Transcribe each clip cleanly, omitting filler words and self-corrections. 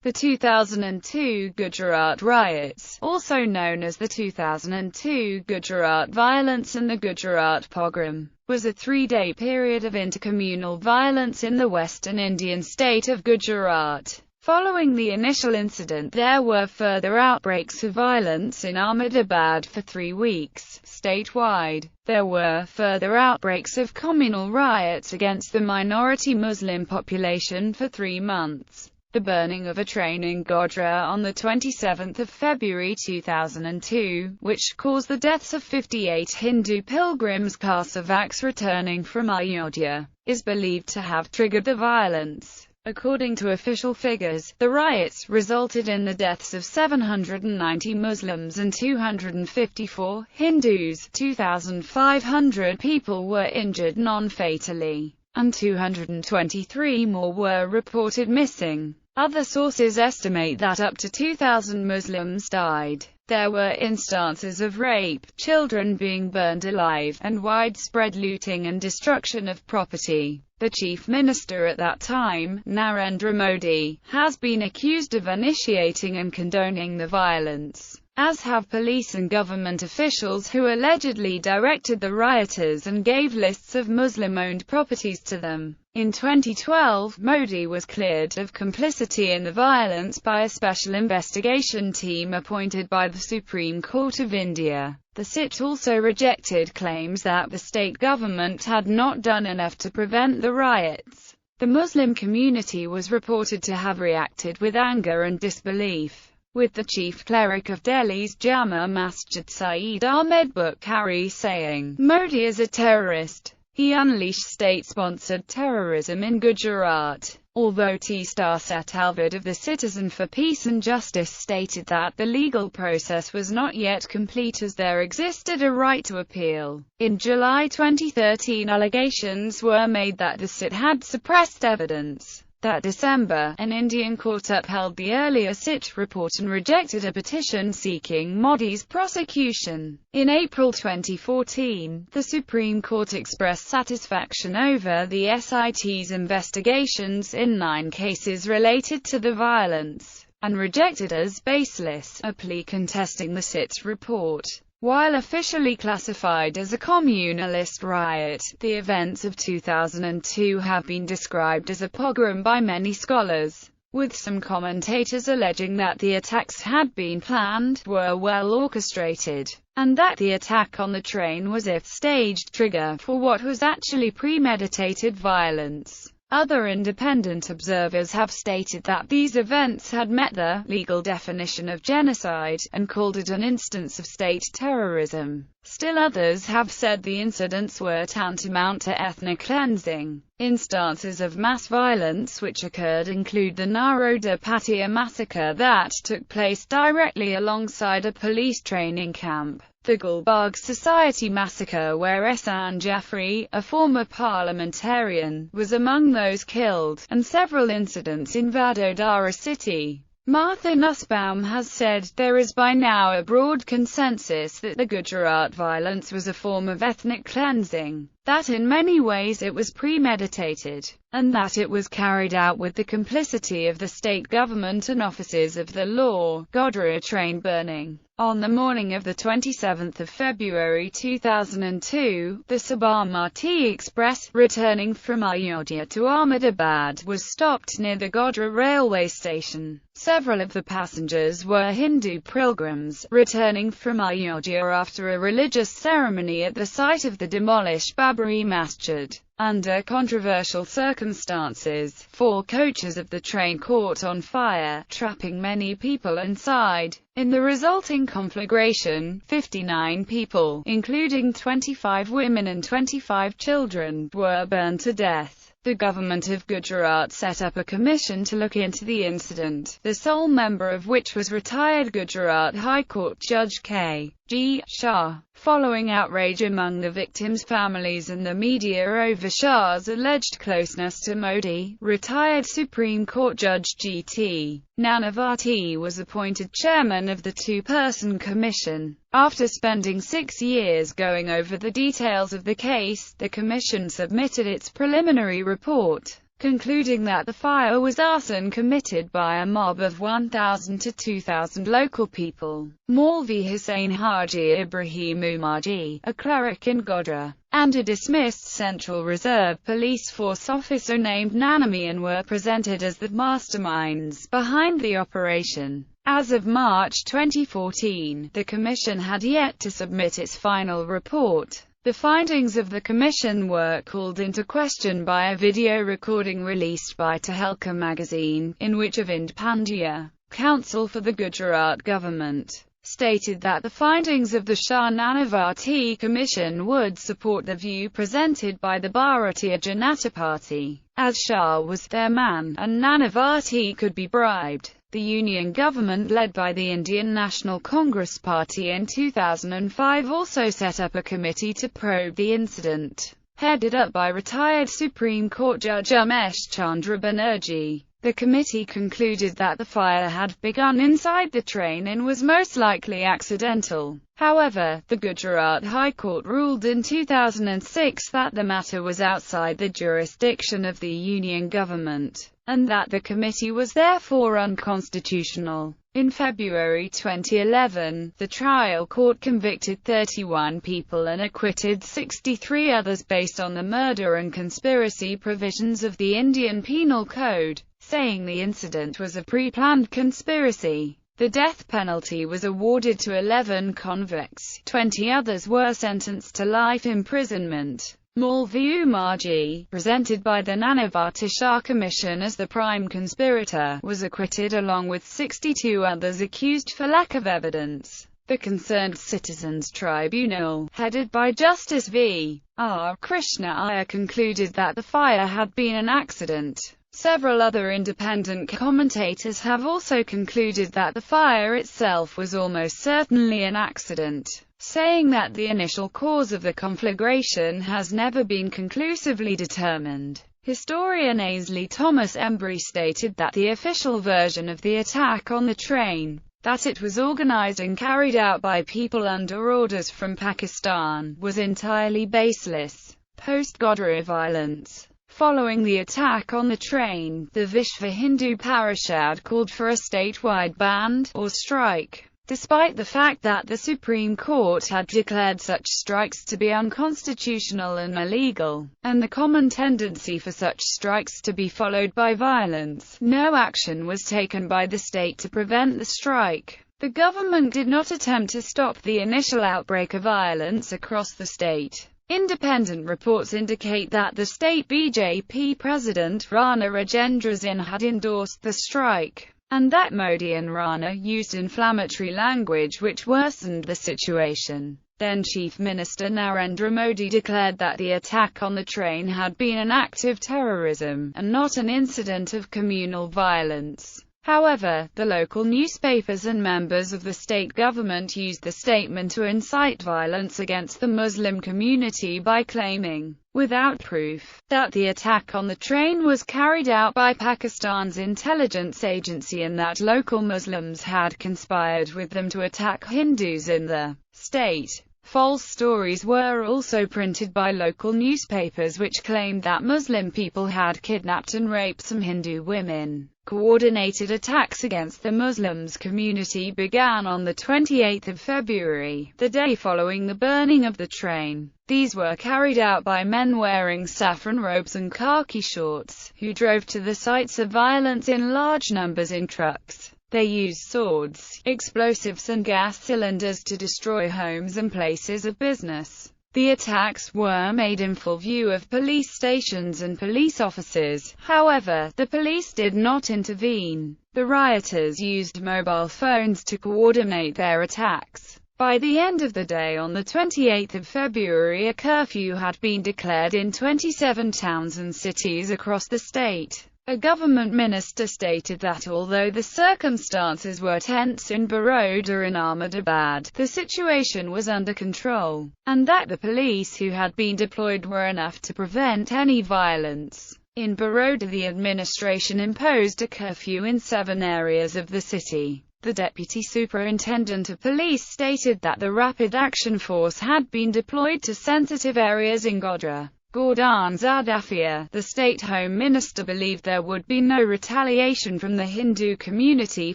The 2002 Gujarat riots, also known as the 2002 Gujarat violence and the Gujarat pogrom, was a three-day period of intercommunal violence in the western Indian state of Gujarat. Following the initial incident, there were further outbreaks of violence in Ahmedabad for 3 weeks. Statewide, there were further outbreaks of communal riots against the minority Muslim population for 3 months. The burning of a train in Gujarat on 27 February 2002, which caused the deaths of 58 Hindu pilgrims Aksi returning from Ayodhya, is believed to have triggered the violence. According to official figures, the riots resulted in the deaths of 790 Muslims and 254 Hindus. 2,500 people were injured non-fatally, and 223 more were reported missing. Other sources estimate that up to 2,000 Muslims died. There were instances of rape, children being burned alive, and widespread looting and destruction of property. The chief minister at that time, Narendra Modi, has been accused of initiating and condoning the violence, as have police and government officials who allegedly directed the rioters and gave lists of Muslim-owned properties to them. In 2012, Modi was cleared of complicity in the violence by a special investigation team appointed by the Supreme Court of India. The SIT also rejected claims that the state government had not done enough to prevent the riots. The Muslim community was reported to have reacted with anger and disbelief, with the chief cleric of Delhi's Jama Masjid Saeed Ahmed Bukhari saying, "Modi is a terrorist. He unleashed state-sponsored terrorism in Gujarat." Although T-Star Setalvad of the Citizen for Peace and Justice stated that the legal process was not yet complete as there existed a right to appeal. In July 2013, allegations were made that the SIT had suppressed evidence. That December, an Indian court upheld the earlier SIT report and rejected a petition seeking Modi's prosecution. In April 2014, the Supreme Court expressed satisfaction over the SIT's investigations in 9 cases related to the violence, and rejected as baseless a plea contesting the SIT's report. While officially classified as a communalist riot, the events of 2002 have been described as a pogrom by many scholars, with some commentators alleging that the attacks had been planned, were well orchestrated, and that the attack on the train was a staged trigger for what was actually premeditated violence. Other independent observers have stated that these events had met the legal definition of genocide, and called it an instance of state terrorism. Still others have said the incidents were tantamount to ethnic cleansing. Instances of mass violence which occurred include the Naroda Patia massacre that took place directly alongside a police training camp, the Gulbarg Society massacre where Ehsan Jafri, a former parliamentarian, was among those killed, and several incidents in Vadodara city. Martha Nussbaum has said, "There is by now a broad consensus that the Gujarat violence was a form of ethnic cleansing, that in many ways it was premeditated, and that it was carried out with the complicity of the state government and officers of the law." Godhra train burning. On the morning of 27 February 2002, the Sabarmati Express, returning from Ayodhya to Ahmedabad, was stopped near the Godhra railway station. Several of the passengers were Hindu pilgrims, returning from Ayodhya after a religious ceremony at the site of the demolished Babri Masjid. Under controversial circumstances, 4 coaches of the train caught on fire, trapping many people inside. In the resulting conflagration, 59 people, including 25 women and 25 children, were burned to death. The government of Gujarat set up a commission to look into the incident, the sole member of which was retired Gujarat High Court Judge K.G. Shah. Following outrage among the victims' families and the media over Shah's alleged closeness to Modi, retired Supreme Court Judge G.T. Nanavati was appointed chairman of the 2-person commission. After spending 6 years going over the details of the case, the commission submitted its preliminary report. concluding that the fire was arson committed by a mob of 1,000 to 2,000 local people. Maulvi Hussain Haji Ibrahim Umarji, a cleric in Godhra, and a dismissed Central Reserve Police Force officer named Nanamian were presented as the masterminds behind the operation. As of March 2014, the Commission had yet to submit its final report. The findings of the Commission were called into question by a video recording released by Tehelka magazine, in which Avind Pandya, counsel for the Gujarat government, stated that the findings of the Shah Nanavati Commission would support the view presented by the Bharatiya Janata Party, as Shah was their man, and Nanavati could be bribed. The union government led by the Indian National Congress Party in 2005 also set up a committee to probe the incident, headed up by retired Supreme Court Judge Umesh Chandra Banerjee. The committee concluded that the fire had begun inside the train and was most likely accidental. However, the Gujarat High Court ruled in 2006 that the matter was outside the jurisdiction of the union government, and that the committee was therefore unconstitutional. In February 2011, the trial court convicted 31 people and acquitted 63 others based on the murder and conspiracy provisions of the Indian Penal Code, saying the incident was a pre-planned conspiracy. The death penalty was awarded to 11 convicts. 20 others were sentenced to life imprisonment. Maulvi Umarji, presented by the Nanavati Shah Commission as the prime conspirator, was acquitted along with 62 others accused for lack of evidence. The Concerned Citizens Tribunal, headed by Justice V. R. Krishna Iyer, concluded that the fire had been an accident. Several other independent commentators have also concluded that the fire itself was almost certainly an accident, saying that the initial cause of the conflagration has never been conclusively determined. Historian Ainsley Thomas Embry stated that the official version of the attack on the train, that it was organized and carried out by people under orders from Pakistan, was entirely baseless. Post-Godhra violence. Following the attack on the train, the Vishva Hindu Parishad called for a statewide ban, or strike, despite the fact that the Supreme Court had declared such strikes to be unconstitutional and illegal, and the common tendency for such strikes to be followed by violence. No action was taken by the state to prevent the strike. The government did not attempt to stop the initial outbreak of violence across the state. Independent reports indicate that the state BJP President Rana Rajendra Singh had endorsed the strike, and that Modi and Rana used inflammatory language which worsened the situation. Then Chief Minister Narendra Modi declared that the attack on the train had been an act of terrorism, and not an incident of communal violence. However, the local newspapers and members of the state government used the statement to incite violence against the Muslim community by claiming, without proof, that the attack on the train was carried out by Pakistan's intelligence agency and that local Muslims had conspired with them to attack Hindus in the state. False stories were also printed by local newspapers which claimed that Muslim people had kidnapped and raped some Hindu women. Coordinated attacks against the Muslims community began on the 28th of February, the day following the burning of the train. These were carried out by men wearing saffron robes and khaki shorts, who drove to the sites of violence in large numbers in trucks. They used swords, explosives and gas cylinders to destroy homes and places of business. The attacks were made in full view of police stations and police offices. However, the police did not intervene. The rioters used mobile phones to coordinate their attacks. By the end of the day on the 28th of February, a curfew had been declared in 27 towns and cities across the state. A government minister stated that although the circumstances were tense in Baroda and Ahmedabad, the situation was under control, and that the police who had been deployed were enough to prevent any violence. In Baroda, the administration imposed a curfew in 7 areas of the city. The deputy superintendent of police stated that the Rapid Action Force had been deployed to sensitive areas in Godhra. Gordhan Zadafia, the state home minister, believed there would be no retaliation from the Hindu community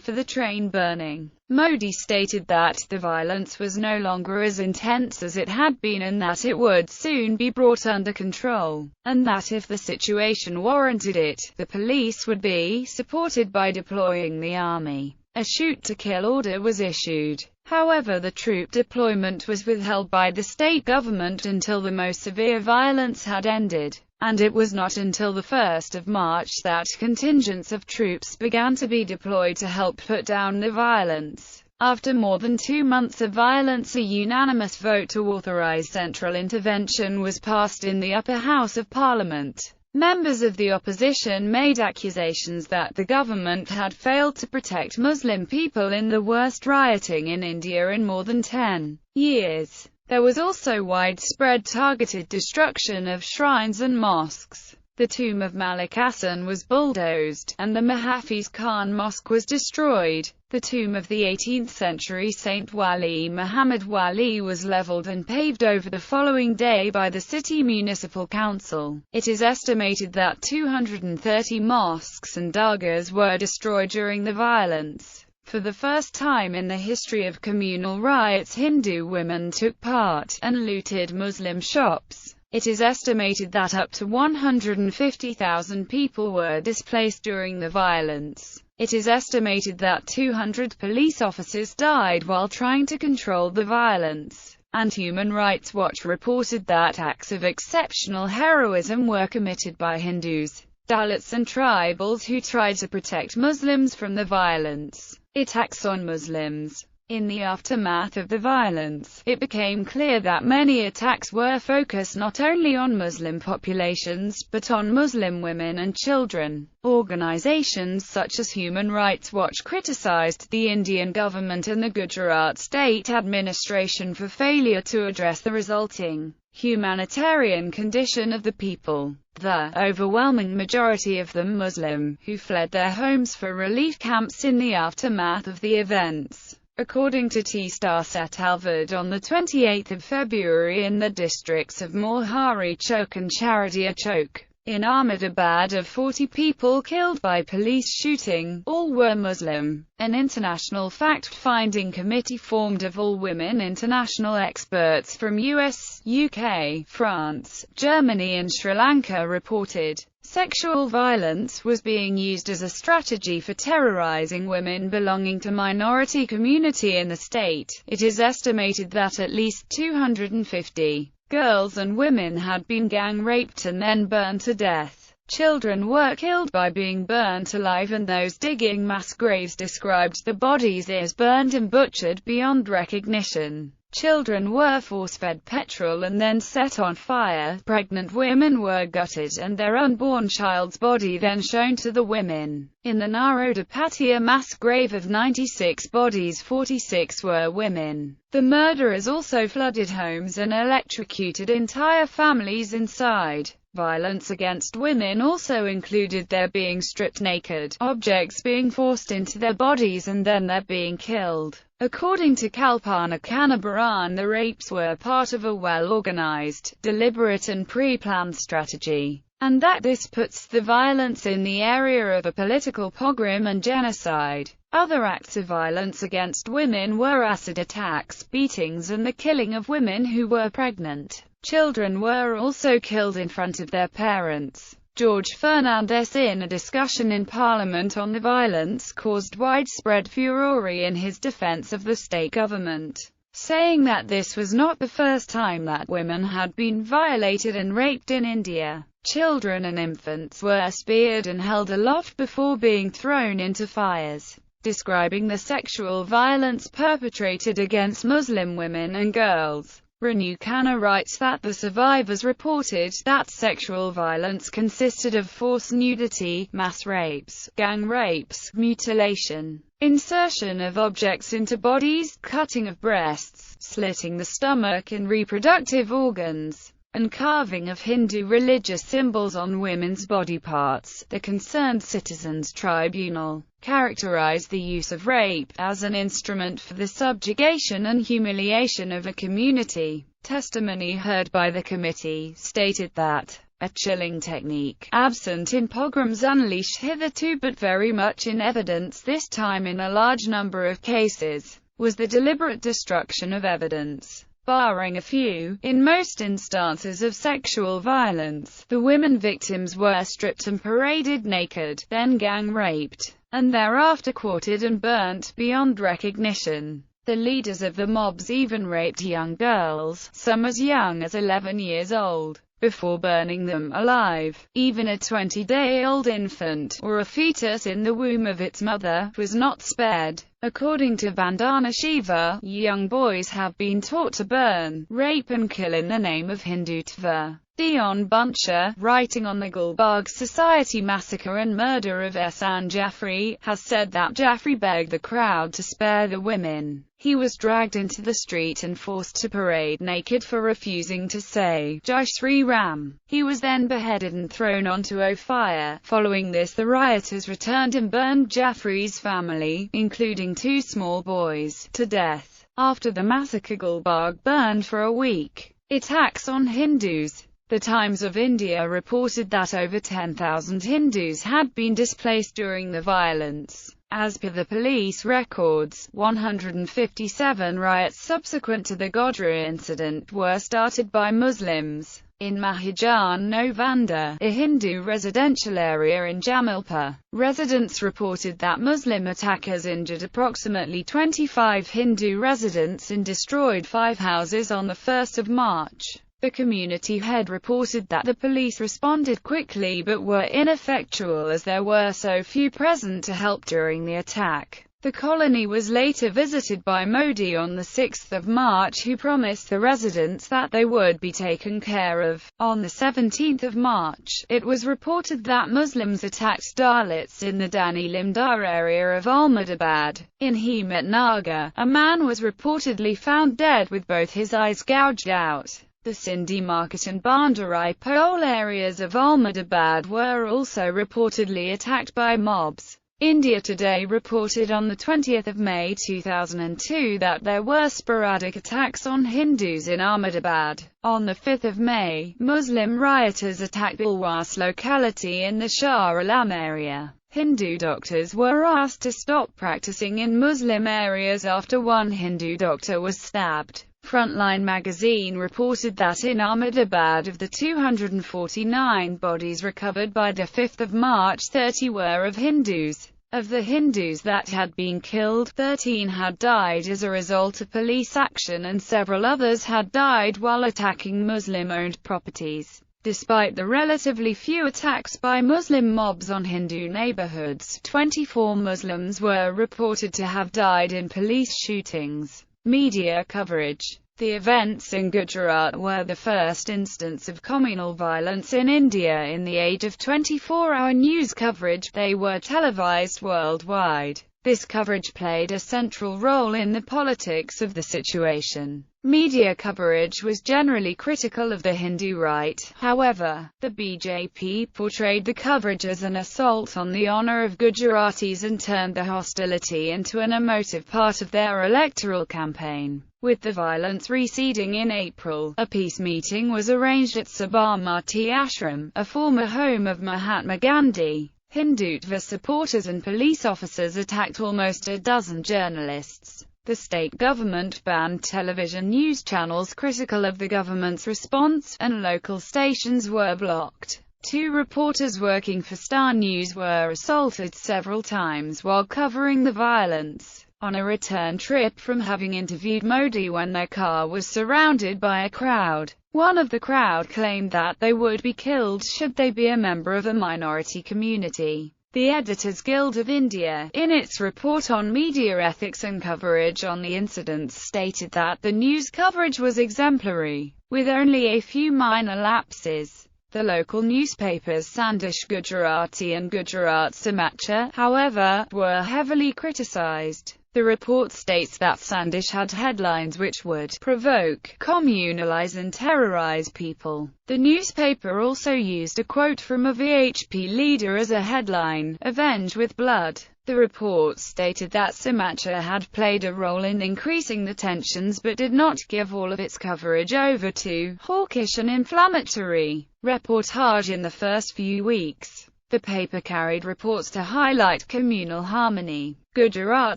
for the train burning. Modi stated that the violence was no longer as intense as it had been and that it would soon be brought under control, and that if the situation warranted it, the police would be supported by deploying the army. A shoot-to-kill order was issued. However, the troop deployment was withheld by the state government until the most severe violence had ended, and it was not until the 1st of March that contingents of troops began to be deployed to help put down the violence. After more than 2 months of violence, a unanimous vote to authorize central intervention was passed in the upper house of parliament. Members of the opposition made accusations that the government had failed to protect Muslim people in the worst rioting in India in more than 10 years. There was also widespread targeted destruction of shrines and mosques. The tomb of Malik Hassan was bulldozed, and the Mahafiz Khan Mosque was destroyed. The tomb of the 18th century Saint Wali Muhammad Wali was leveled and paved over the following day by the city municipal council. It is estimated that 230 mosques and dargahs were destroyed during the violence. For the first time in the history of communal riots, Hindu women took part, and looted Muslim shops. It is estimated that up to 150,000 people were displaced during the violence. It is estimated that 200 police officers died while trying to control the violence, and Human Rights Watch reported that acts of exceptional heroism were committed by Hindus, Dalits and tribals who tried to protect Muslims from the violence. Attacks on Muslims. In the aftermath of the violence, it became clear that many attacks were focused not only on Muslim populations, but on Muslim women and children. Organizations such as Human Rights Watch criticized the Indian government and the Gujarat state administration for failure to address the resulting humanitarian condition of the people. The overwhelming majority of them Muslim, who fled their homes for relief camps in the aftermath of the events. According to T-Star Set Alvord on 28 February, in the districts of Mohari Chowk and Charidia Chowk, in Ahmedabad, of 40 people killed by police shooting, all were Muslim. An international fact-finding committee formed of all women international experts from US, UK, France, Germany and Sri Lanka reported sexual violence was being used as a strategy for terrorizing women belonging to minority community in the state. It is estimated that at least 250 girls and women had been gang raped and then burned to death. Children were killed by being burnt alive, and those digging mass graves described the bodies as burned and butchered beyond recognition. Children were force-fed petrol and then set on fire. Pregnant women were gutted and their unborn child's body then shown to the women. In the Narodapatia mass grave of 96 bodies, 46 were women. The murderers also flooded homes and electrocuted entire families inside. Violence against women also included their being stripped naked, objects being forced into their bodies and then their being killed. According to Kalpana Kanabaran, the rapes were part of a well-organized, deliberate and pre-planned strategy, and that this puts the violence in the area of a political pogrom and genocide. Other acts of violence against women were acid attacks, beatings and the killing of women who were pregnant. Children were also killed in front of their parents. George Fernandes, in a discussion in Parliament on the violence, caused widespread furore in his defense of the state government, saying that this was not the first time that women had been violated and raped in India. Children and infants were speared and held aloft before being thrown into fires. Describing the sexual violence perpetrated against Muslim women and girls, Renew Khanna writes that the survivors reported that sexual violence consisted of forced nudity, mass rapes, gang rapes, mutilation, insertion of objects into bodies, cutting of breasts, slitting the stomach and reproductive organs, and carving of Hindu religious symbols on women's body parts. The Concerned Citizens Tribunal characterized the use of rape as an instrument for the subjugation and humiliation of a community. Testimony heard by the committee stated that a chilling technique, absent in pogroms unleashed hitherto but very much in evidence this time in a large number of cases, was the deliberate destruction of evidence. Barring a few, in most instances of sexual violence, the women victims were stripped and paraded naked, then gang-raped, and thereafter quartered and burnt beyond recognition. The leaders of the mobs even raped young girls, some as young as 11 years old, before burning them alive. Even a 20-day-old infant, or a fetus in the womb of its mother, was not spared. According to Vandana Shiva, young boys have been taught to burn, rape and kill in the name of Hindutva. Dion Buncher, writing on the Gulbarg Society massacre and murder of Ehsan Jaffrey, has said that Jaffrey begged the crowd to spare the women. He was dragged into the street and forced to parade naked for refusing to say Jai Shri Ram. He was then beheaded and thrown onto a fire. Following this, the rioters returned and burned Jaffrey's family, including 2 small boys, to death. After the massacre, Gulbarg burned for a week. Attacks on Hindus. The Times of India reported that over 10,000 Hindus had been displaced during the violence. As per the police records, 157 riots subsequent to the Godhra incident were started by Muslims. In Mahajan Novanda, a Hindu residential area in Jamalpur, residents reported that Muslim attackers injured approximately 25 Hindu residents and destroyed 5 houses on the 1st of March. The community head reported that the police responded quickly but were ineffectual as there were so few present to help during the attack. The colony was later visited by Modi on the 6th of March, who promised the residents that they would be taken care of. On the 17th of March, it was reported that Muslims attacked Dalits in the Dani Limdar area of Ahmedabad. In Himatnagar, a man was reportedly found dead with both his eyes gouged out. The Sindhi Market and Bandarai Pole areas of Ahmedabad were also reportedly attacked by mobs. India Today reported on 20 May 2002 that there were sporadic attacks on Hindus in Ahmedabad. On 5 May, Muslim rioters attacked Bilwas locality in the Shah Alam area. Hindu doctors were asked to stop practicing in Muslim areas after one Hindu doctor was stabbed. Frontline magazine reported that in Ahmedabad, of the 249 bodies recovered by 5 March, 30 were of Hindus. Of the Hindus that had been killed, 13 had died as a result of police action and several others had died while attacking Muslim-owned properties. Despite the relatively few attacks by Muslim mobs on Hindu neighborhoods, 24 Muslims were reported to have died in police shootings. Media coverage. The events in Gujarat were the first instance of communal violence in India in the age of 24-hour news coverage. They were televised worldwide. This coverage played a central role in the politics of the situation. Media coverage was generally critical of the Hindu right. However, the BJP portrayed the coverage as an assault on the honour of Gujaratis and turned the hostility into an emotive part of their electoral campaign. With the violence receding in April, a peace meeting was arranged at Sabarmati Ashram, a former home of Mahatma Gandhi. Hindutva supporters and police officers attacked almost a dozen journalists. The state government banned television news channels critical of the government's response, and local stations were blocked. 2 reporters working for Star News were assaulted several times while covering the violence. On a return trip from having interviewed Modi when their car was surrounded by a crowd, one of the crowd claimed that they would be killed should they be a member of a minority community. The Editors Guild of India, in its report on media ethics and coverage on the incidents, stated that the news coverage was exemplary, with only a few minor lapses. The local newspapers Sandesh Gujarati and Gujarat Samachar, however, were heavily criticized. The report states that Sandesh had headlines which would provoke, communalize and terrorize people. The newspaper also used a quote from a VHP leader as a headline, "Avenge with blood." The report stated that Sumatra had played a role in increasing the tensions but did not give all of its coverage over to hawkish and inflammatory reportage in the first few weeks. The paper carried reports to highlight communal harmony. Gujarat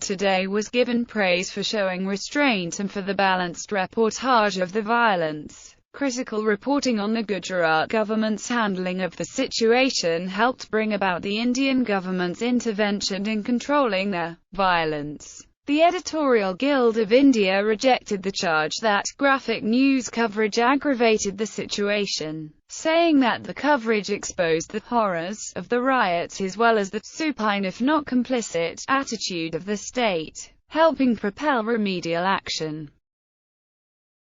Today was given praise for showing restraint and for the balanced reportage of the violence. Critical reporting on the Gujarat government's handling of the situation helped bring about the Indian government's intervention in controlling the violence. The Editorial Guild of India rejected the charge that graphic news coverage aggravated the situation, saying that the coverage exposed the horrors of the riots as well as the supine if not complicit attitude of the state, helping propel remedial action.